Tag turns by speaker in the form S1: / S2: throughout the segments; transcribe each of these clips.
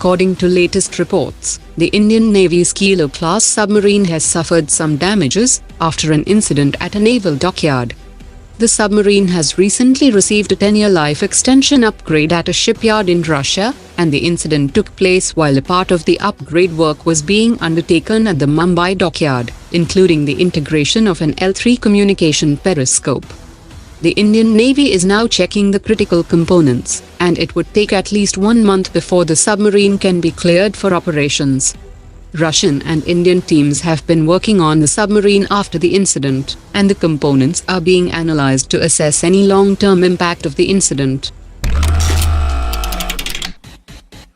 S1: According to latest reports, the Indian Navy's Kilo-class submarine has suffered some damages after an incident at a naval dockyard. The submarine has recently received a 10-year life extension upgrade at a shipyard in Russia, and the incident took place while a part of the upgrade work was being undertaken at the Mumbai dockyard, including the integration of an L3 communication periscope. The Indian Navy is now checking the critical components, and it would take at least 1 month before the submarine can be cleared for operations. Russian and Indian teams have been working on the submarine after the incident, and the components are being analyzed to assess any long-term impact of the incident.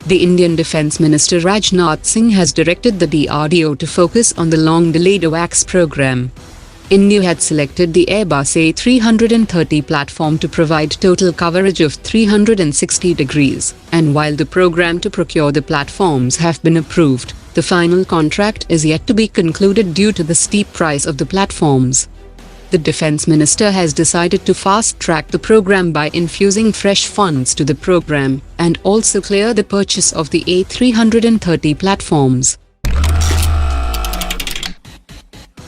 S1: The Indian Defence Minister Rajnath Singh has directed the DRDO to focus on the long-delayed AWACS program. India had selected the Airbus A-330 platform to provide total coverage of 360 degrees, and while the program to procure the platforms have been approved, the final contract is yet to be concluded due to the steep price of the platforms. The Defence Minister has decided to fast-track the program by infusing fresh funds to the program, and also clear the purchase of the A-330 platforms.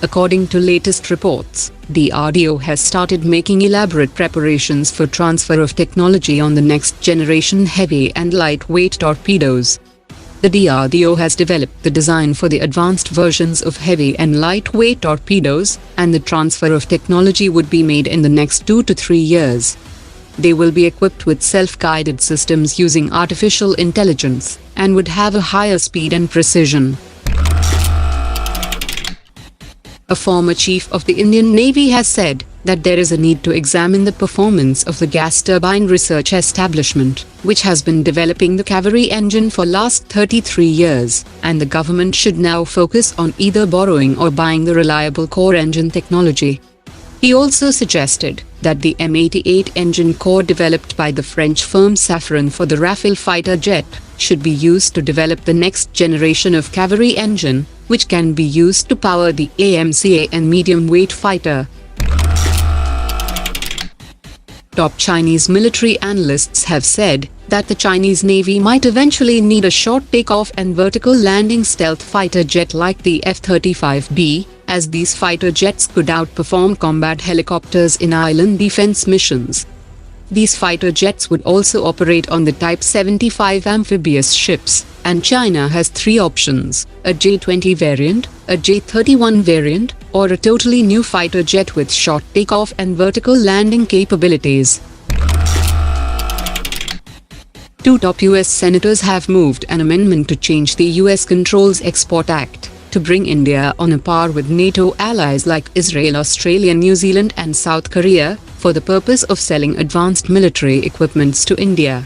S1: According to latest reports, DRDO has started making elaborate preparations for transfer of technology on the next-generation heavy and lightweight torpedoes. The DRDO has developed the design for the advanced versions of heavy and lightweight torpedoes, and the transfer of technology would be made in the next 2 to 3 years. They will be equipped with self-guided systems using artificial intelligence, and would have a higher speed and precision. A former chief of the Indian Navy has said that there is a need to examine the performance of the gas turbine research establishment, which has been developing the Kaveri engine for last 33 years, and the government should now focus on either borrowing or buying the reliable core engine technology. He also suggested that the M88 engine core developed by the French firm Safran for the Rafale fighter jet should be used to develop the next generation of Kaveri engine, which can be used to power the AMCA and medium-weight fighter. Top Chinese military analysts have said that the Chinese Navy might eventually need a short takeoff and vertical landing stealth fighter jet like the F-35B, as these fighter jets could outperform combat helicopters in island defense missions. These fighter jets would also operate on the Type 75 amphibious ships, and China has 3 options: a J-20 variant, a J-31 variant, or a totally new fighter jet with short takeoff and vertical landing capabilities. 2 top US senators have moved an amendment to change the US Controls Export Act to bring India on a par with NATO allies like Israel, Australia, New Zealand and South Korea, for the purpose of selling advanced military equipments to India.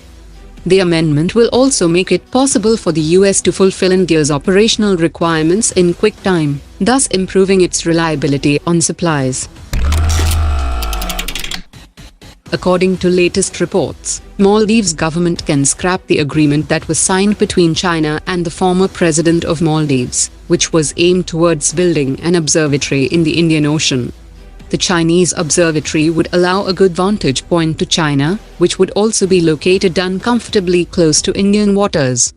S1: The amendment will also make it possible for the US to fulfill India's operational requirements in quick time, thus improving its reliability on supplies. According to latest reports, Maldives government can scrap the agreement that was signed between China and the former president of Maldives, which was aimed towards building an observatory in the Indian Ocean. The Chinese observatory would allow a good vantage point to China, which would also be located uncomfortably close to Indian waters.